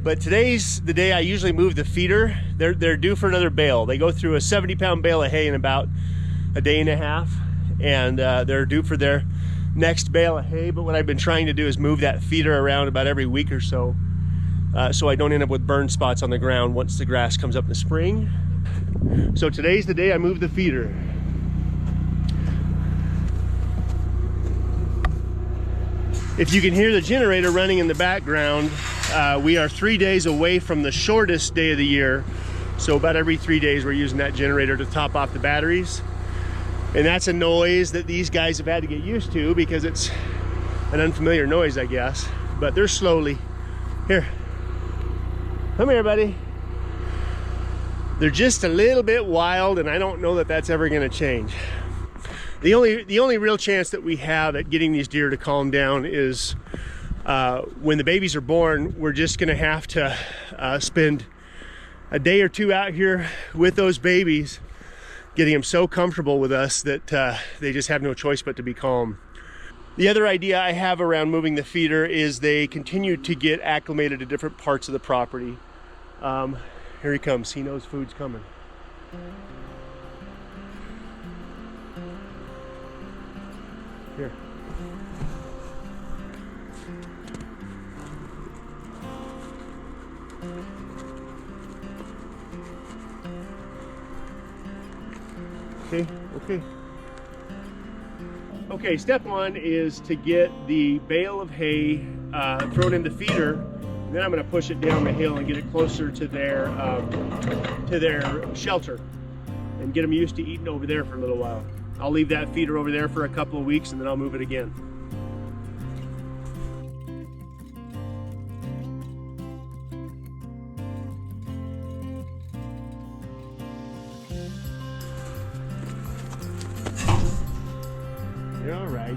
But today's the day I usually move the feeder. They're due for another bale. They go through a 70-pound bale of hay in about a day and a half, and they're due for their next bale of hay. But what I've been trying to do is move that feeder around about every week or so, so I don't end up with burn spots on the ground once the grass comes up in the spring. So today's the day I move the feeder. If you can hear the generator running in the background, we are 3 days away from the shortest day of the year. So about every 3 days we're using that generator to top off the batteries. And that's a noise that these guys have had to get used to because it's an unfamiliar noise, I guess. But they're slowly, here, come here, buddy. They're just a little bit wild, and I don't know that that's ever gonna change. The only real chance that we have at getting these deer to calm down is when the babies are born. We're just gonna have to spend a day or two out here with those babies, getting them so comfortable with us that they just have no choice but to be calm. The other idea I have around moving the feeder is they continue to get acclimated to different parts of the property. Here he comes, he knows food's coming. Here. Okay. Okay, step one is to get the bale of hay thrown in the feeder. And then I'm going to push it down the hill and get it closer to their shelter and get them used to eating over there for a little while. I'll leave that feeder over there for a couple of weeks and then I'll move it again. You're all right.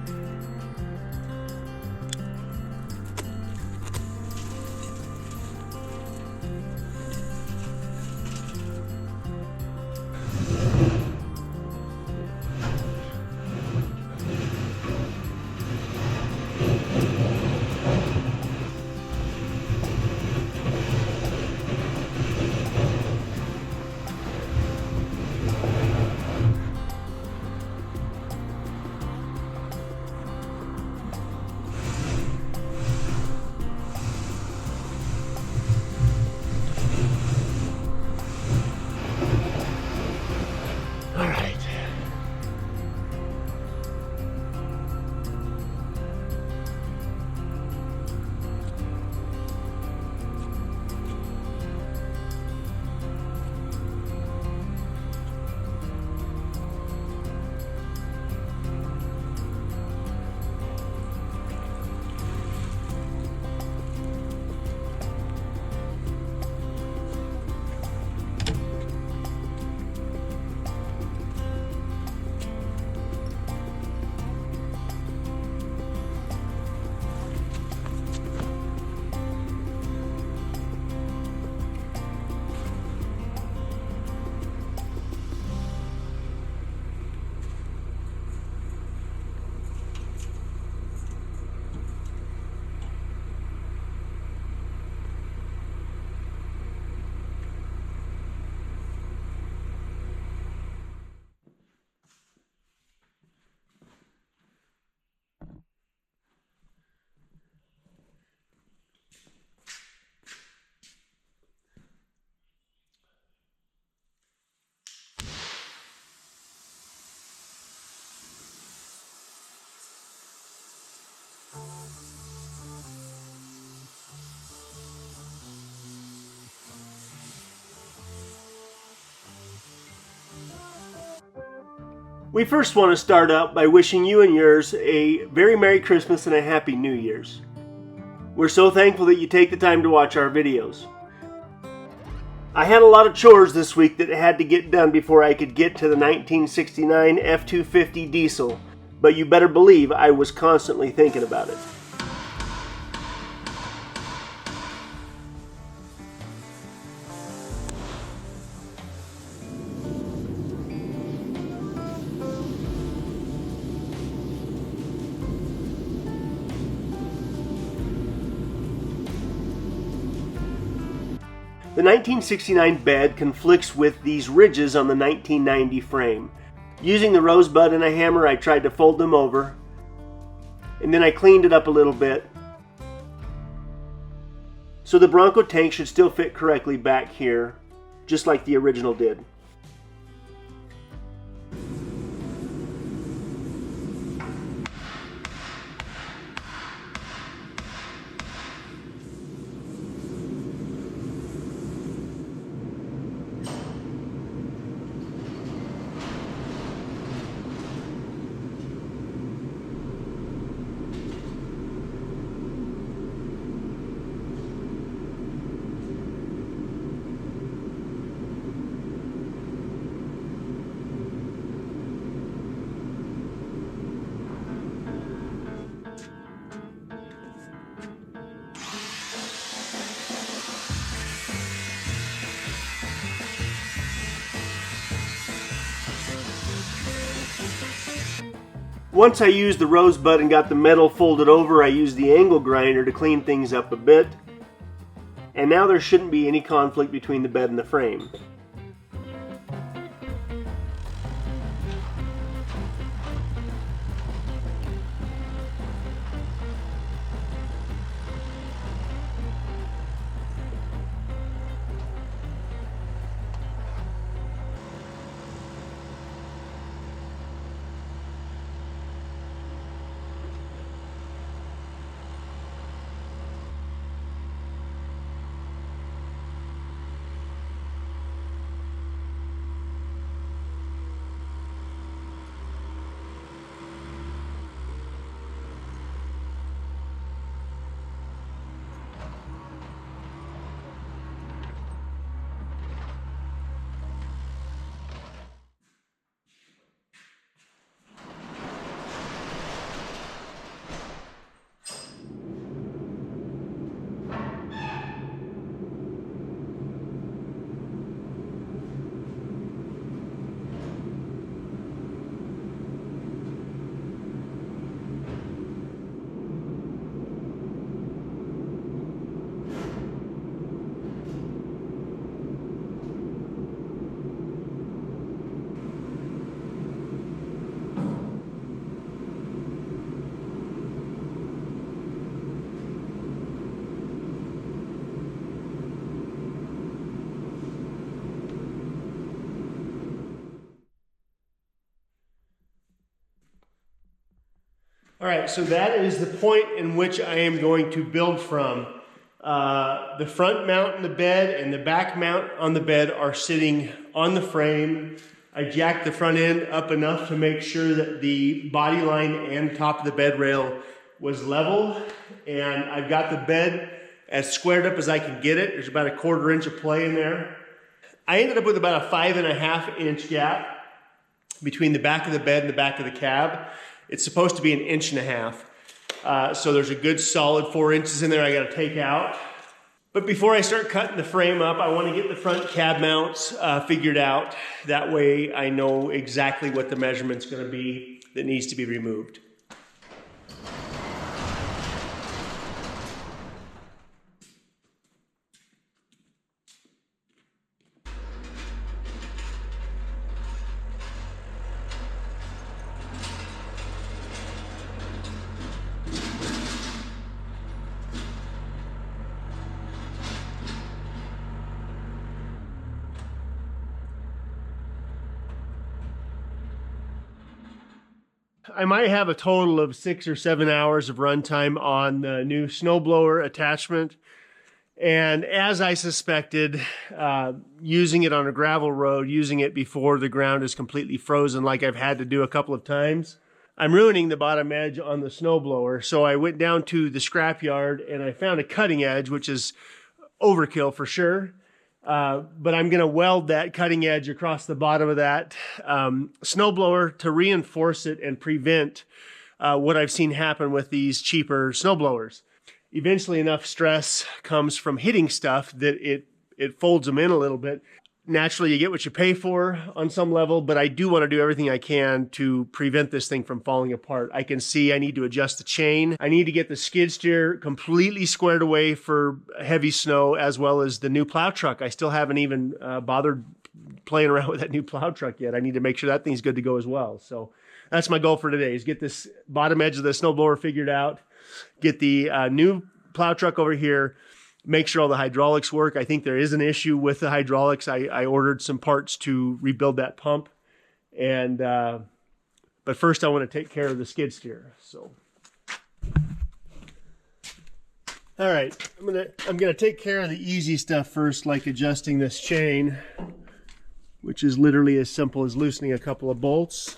We first want to start out by wishing you and yours a very Merry Christmas and a Happy New Year's. We're so thankful that you take the time to watch our videos. I had a lot of chores this week that had to get done before I could get to the 1969 F-250 diesel, but you better believe I was constantly thinking about it. The 1969 bed conflicts with these ridges on the 1990 frame. Using the rosebud and a hammer, I tried to fold them over, and then I cleaned it up a little bit. So the Bronco tank should still fit correctly back here, just like the original did. Once I used the rosebud and got the metal folded over, I used the angle grinder to clean things up a bit. And now there shouldn't be any conflict between the bed and the frame. All right, so that is the point in which I am going to build from. The front mount in the bed and the back mount on the bed are sitting on the frame. I jacked the front end up enough to make sure that the body line and top of the bed rail was level. And I've got the bed as squared up as I can get it. There's about a 1/4 inch of play in there. I ended up with about a 5.5 inch gap between the back of the bed and the back of the cab. It's supposed to be 1.5 inches. So there's a good solid 4 inches in there I gotta take out. But before I start cutting the frame up, I wanna get the front cab mounts figured out. That way I know exactly what the measurement's gonna be that needs to be removed. I might have a total of 6 or 7 hours of runtime on the new Snowblower attachment. And as I suspected, using it on a gravel road, using it before the ground is completely frozen like I've had to do a couple of times, I'm ruining the bottom edge on the Snowblower. So I went down to the scrapyard and I found a cutting edge, which is overkill for sure. But I'm going to weld that cutting edge across the bottom of that snowblower to reinforce it and prevent what I've seen happen with these cheaper snowblowers. Eventually enough stress comes from hitting stuff that it folds them in a little bit. naturally you get what you pay for on some level, but I do want to do everything I can to prevent this thing from falling apart. I can see I need to adjust the chain. I need to get the skid steer completely squared away for heavy snow, as well as the new plow truck. I still haven't even bothered playing around with that new plow truck yet. I need to make sure that thing's good to go as well. So that's my goal for today, is get this bottom edge of the snowblower figured out, get the new plow truck over here, make sure all the hydraulics work. I think there is an issue with the hydraulics. I ordered some parts to rebuild that pump, and but first I want to take care of the skid steer. So, all right, I'm gonna take care of the easy stuff first, like adjusting this chain, which is literally as simple as loosening a couple of bolts.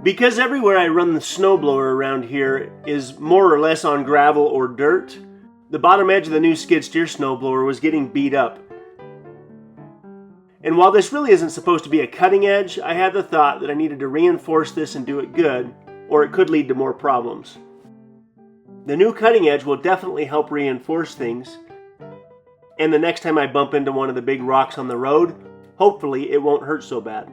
Because everywhere I run the snowblower around here is more or less on gravel or dirt, the bottom edge of the new skid steer snowblower was getting beat up. And while this really isn't supposed to be a cutting edge, I had the thought that I needed to reinforce this and do it good, or it could lead to more problems. The new cutting edge will definitely help reinforce things, and the next time I bump into one of the big rocks on the road, hopefully it won't hurt so bad.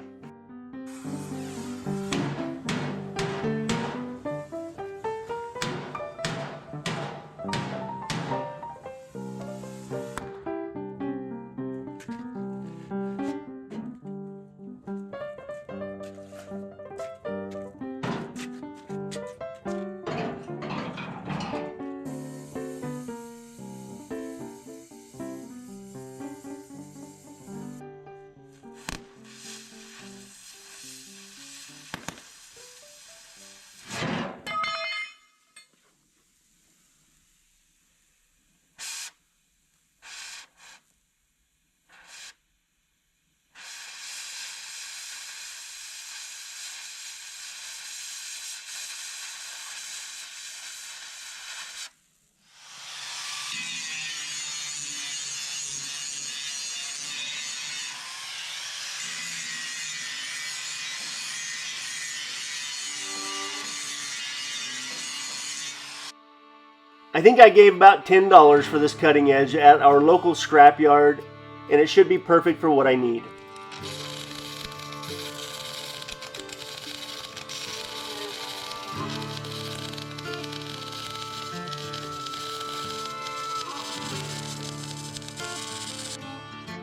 I think I gave about $10 for this cutting edge at our local scrapyard, and it should be perfect for what I need.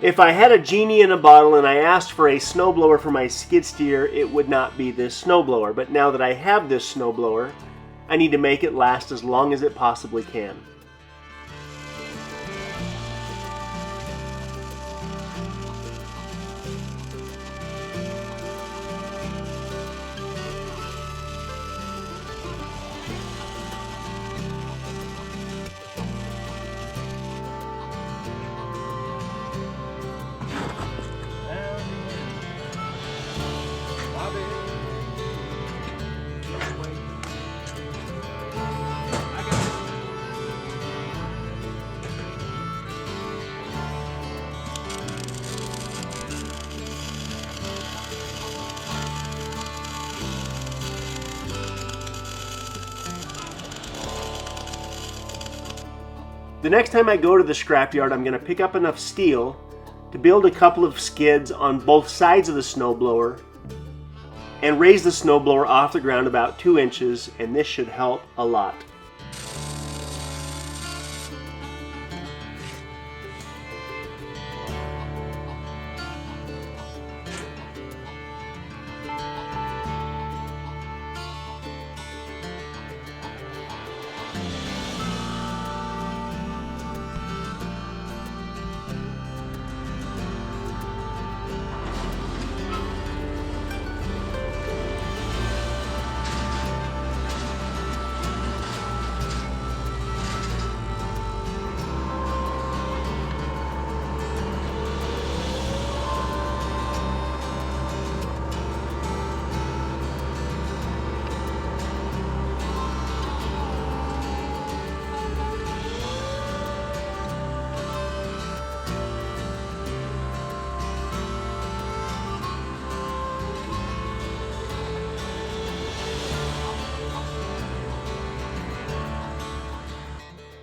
If I had a genie in a bottle and I asked for a snowblower for my skid steer, it would not be this snowblower. But now that I have this snowblower, I need to make it last as long as it possibly can. The next time I go to the scrapyard, I'm going to pick up enough steel to build a couple of skids on both sides of the snowblower, and raise the snowblower off the ground about 2 inches, and this should help a lot.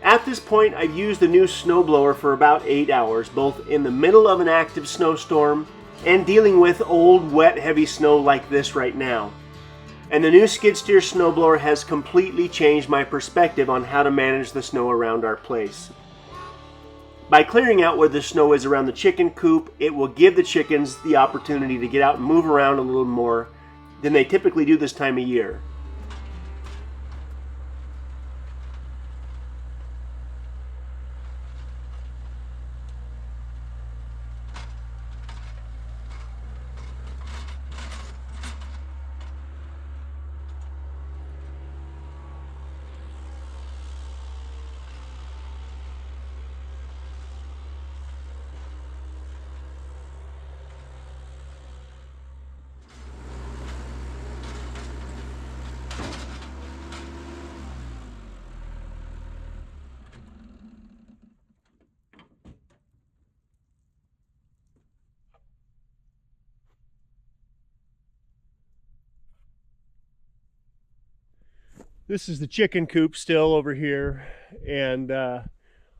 At this point, I've used the new snowblower for about 8 hours, both in the middle of an active snowstorm and dealing with old, wet, heavy snow like this right now. And the new skid steer snowblower has completely changed my perspective on how to manage the snow around our place. By clearing out where the snow is around the chicken coop, it will give the chickens the opportunity to get out and move around a little more than they typically do this time of year. This is the chicken coop still over here, and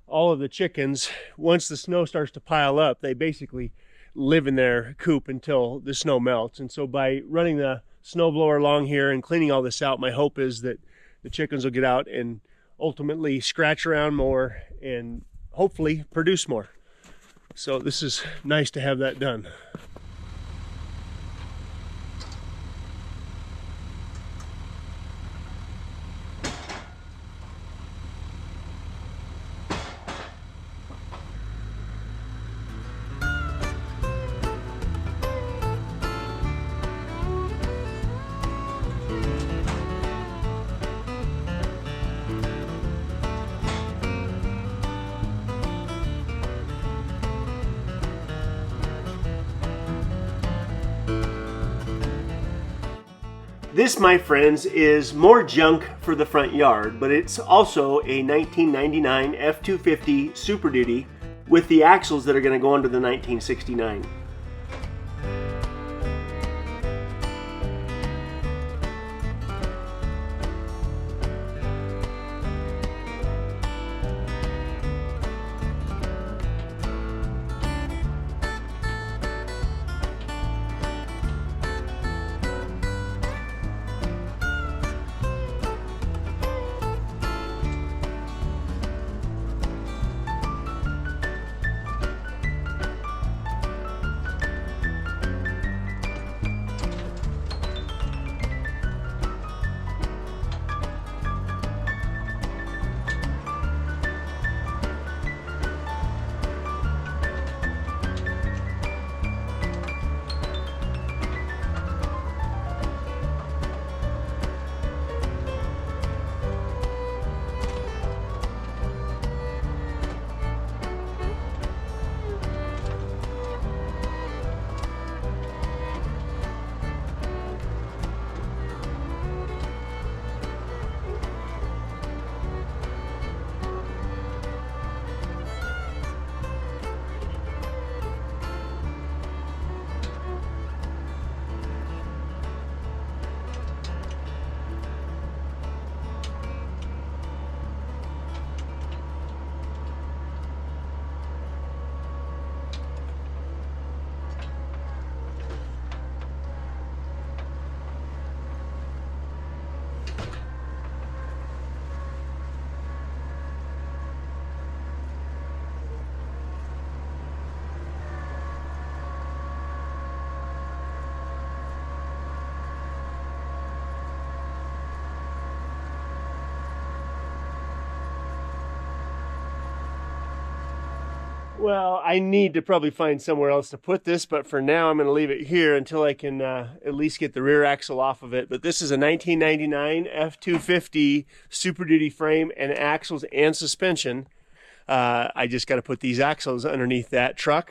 all of the chickens, once the snow starts to pile up, they basically live in their coop until the snow melts. And so by running the snowblower along here and cleaning all this out, my hope is that the chickens will get out and ultimately scratch around more and hopefully produce more. So this is nice to have that done. This, my friends, is more junk for the front yard, but it's also a 1999 F-250 Super Duty with the axles that are going to go under the 1969. Well, I need to probably find somewhere else to put this, but for now I'm going to leave it here until I can at least get the rear axle off of it. But this is a 1999 F250 Super Duty frame and axles and suspension. I just got to put these axles underneath that truck.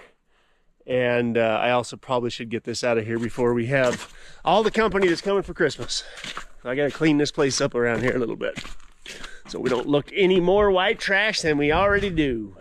And I also probably should get this out of here before we have all the company that's coming for Christmas. I got to clean this place up around here a little bit so we don't look any more white trash than we already do.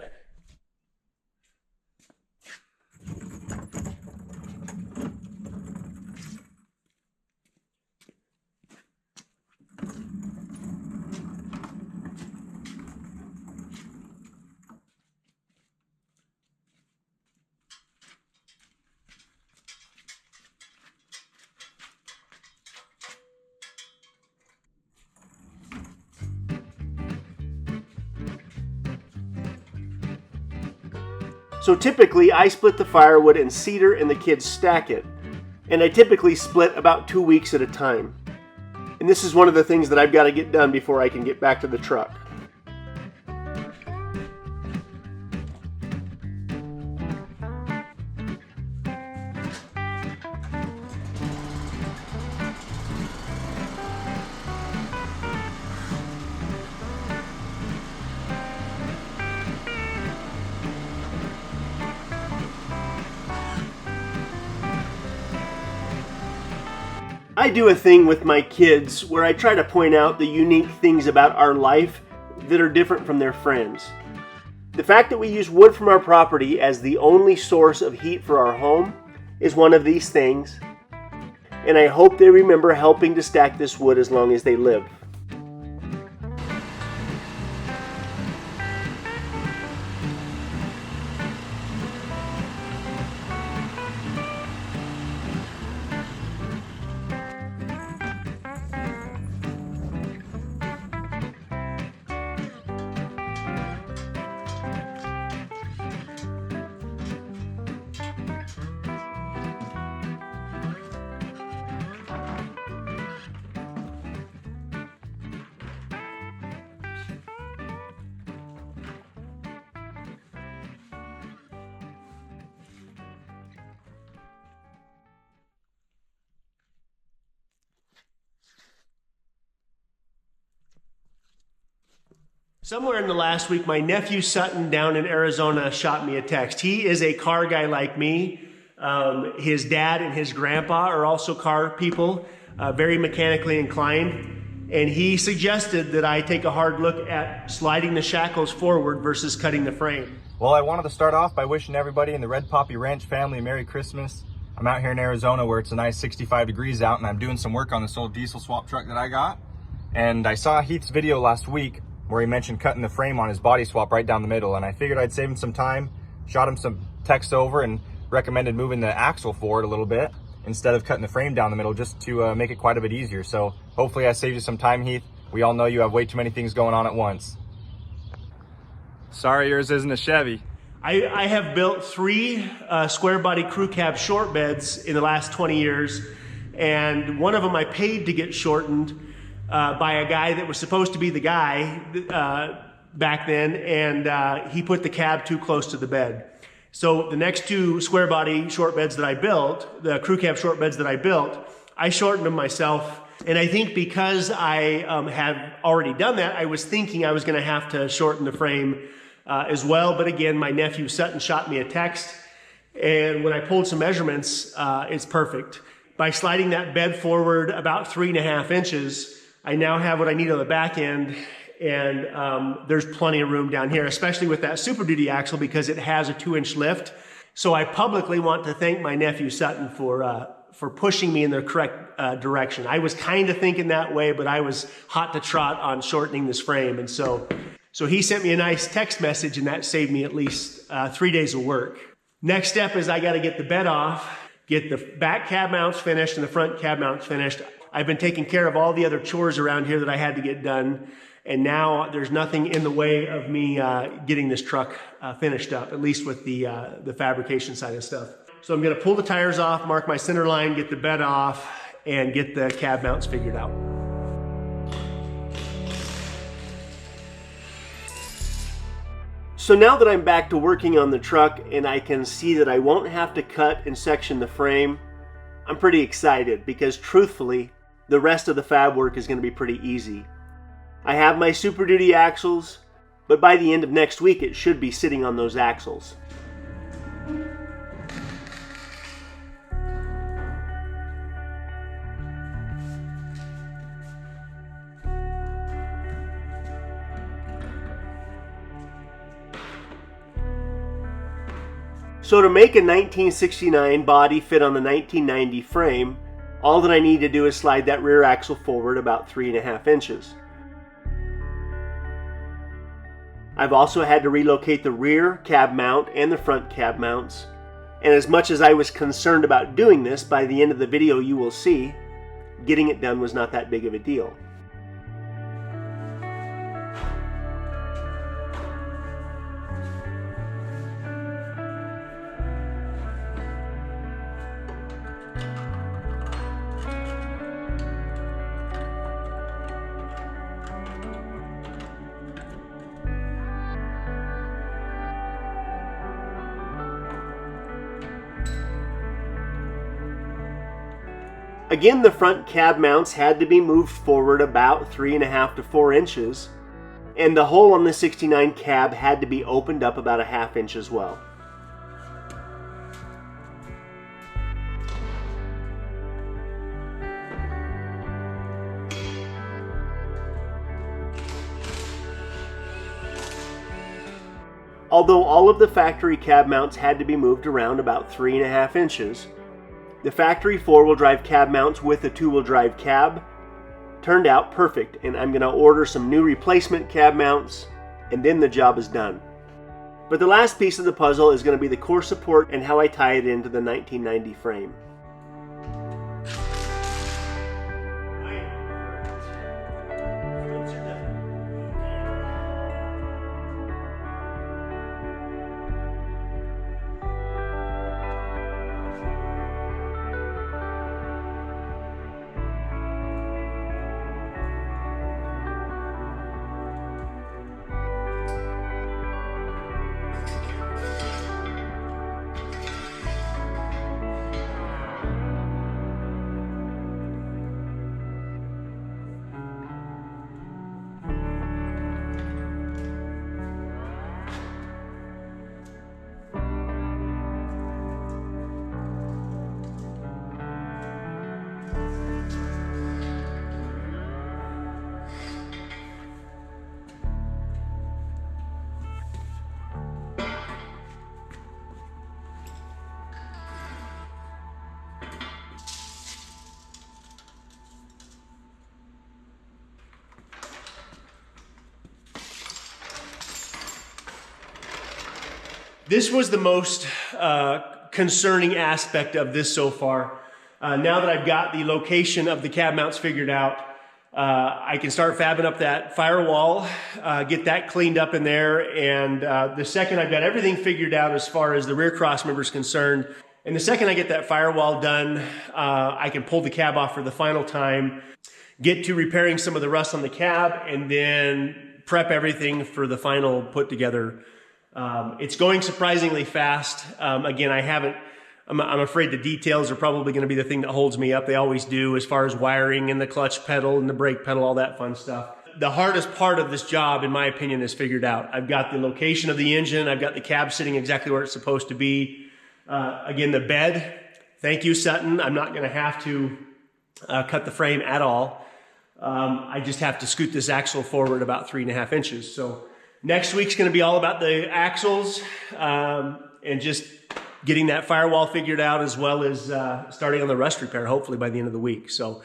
So typically I split the firewood and cedar and the kids stack it. And I typically split about 2 weeks at a time. And this is one of the things that I've got to get done before I can get back to the truck. I do a thing with my kids where I try to point out the unique things about our life that are different from their friends. The fact that we use wood from our property as the only source of heat for our home is one of these things, and I hope they remember helping to stack this wood as long as they live. Somewhere in the last week, my nephew Sutton down in Arizona shot me a text. He is a car guy like me. His dad and his grandpa are also car people, very mechanically inclined. And he suggested that I take a hard look at sliding the shackles forward versus cutting the frame. Well, I wanted to start off by wishing everybody in the Red Poppy Ranch family a Merry Christmas. I'm out here in Arizona where it's a nice 65 degrees out, and I'm doing some work on this old diesel swap truck that I got. And I saw Heath's video last week where he mentioned cutting the frame on his body swap right down the middle, and I figured I'd save him some time, shot him some text over, and recommended moving the axle forward a little bit instead of cutting the frame down the middle, just to make it quite a bit easier. So hopefully I saved you some time, Heath. We all know you have way too many things going on at once. Sorry yours isn't a Chevy. I have built 3 square body crew cab short beds in the last 20 years, and one of them I paid to get shortened by a guy that was supposed to be the guy back then, and he put the cab too close to the bed. So the next 2 square body short beds that I built, the crew cab short beds that I built, I shortened them myself. And I think because I had already done that, I was thinking I was going to have to shorten the frame as well. But again, my nephew Sutton shot me a text, and when I pulled some measurements, it's perfect. By sliding that bed forward about 3.5 inches, I now have what I need on the back end, and there's plenty of room down here, especially with that Super Duty axle because it has a 2-inch lift. So I publicly want to thank my nephew Sutton for pushing me in the correct direction. I was kind of thinking that way, but I was hot to trot on shortening this frame, and so he sent me a nice text message, and that saved me at least 3 days of work. Next step is I got to get the bed off, get the back cab mounts finished and the front cab mounts finished. I've been taking care of all the other chores around here that I had to get done, and now there's nothing in the way of me getting this truck finished up, at least with the fabrication side of stuff. So I'm going to pull the tires off, mark my center line, get the bed off, and get the cab mounts figured out. So now that I'm back to working on the truck and I can see that I won't have to cut and section the frame, I'm pretty excited because truthfully, the rest of the fab work is going to be pretty easy. I have my Super Duty axles, but by the end of next week it should be sitting on those axles. So to make a 1969 body fit on the 1990 frame, all that I need to do is slide that rear axle forward about 3.5 inches. I've also had to relocate the rear cab mount and the front cab mounts. And as much as I was concerned about doing this, by the end of the video you will see, getting it done was not that big of a deal. Again, the front cab mounts had to be moved forward about 3.5 to 4 inches, and the hole on the 69 cab had to be opened up about 1/2 inch as well. Although all of the factory cab mounts had to be moved around about 3.5 inches, the factory 4-wheel drive cab mounts with a 2-wheel drive cab turned out perfect, and I'm going to order some new replacement cab mounts, and then the job is done. But the last piece of the puzzle is going to be the core support and how I tie it into the 1990 frame. This was the most concerning aspect of this so far. Now that I've got the location of the cab mounts figured out, I can start fabbing up that firewall, get that cleaned up in there, and the second I've got everything figured out as far as the rear cross member is concerned, and the second I get that firewall done, I can pull the cab off for the final time, get to repairing some of the rust on the cab, and then prep everything for the final put together. It's going surprisingly fast. Again, I'm afraid the details are probably going to be the thing that holds me up. They always do, as far as wiring and the clutch pedal and the brake pedal, all that fun stuff. The hardest part of this job, in my opinion, is figured out. I've got the location of the engine. I've got the cab sitting exactly where it's supposed to be. Again, the bed. Thank you, Sutton. I'm not going to have to cut the frame at all. I just have to scoot this axle forward about 3.5 inches. So next week's going to be all about the axles and just getting that firewall figured out, as well as starting on the rust repair, hopefully by the end of the week. So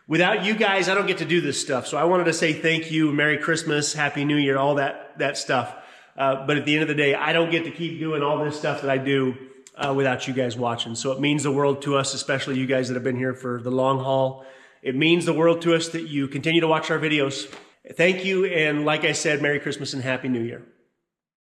without you guys, I don't get to do this stuff. So I wanted to say thank you, Merry Christmas, Happy New Year, all that stuff. But at the end of the day, I don't get to keep doing all this stuff that I do without you guys watching. So it means the world to us, especially you guys that have been here for the long haul. It means the world to us that you continue to watch our videos. Thank you, and like I said, Merry Christmas and Happy New Year.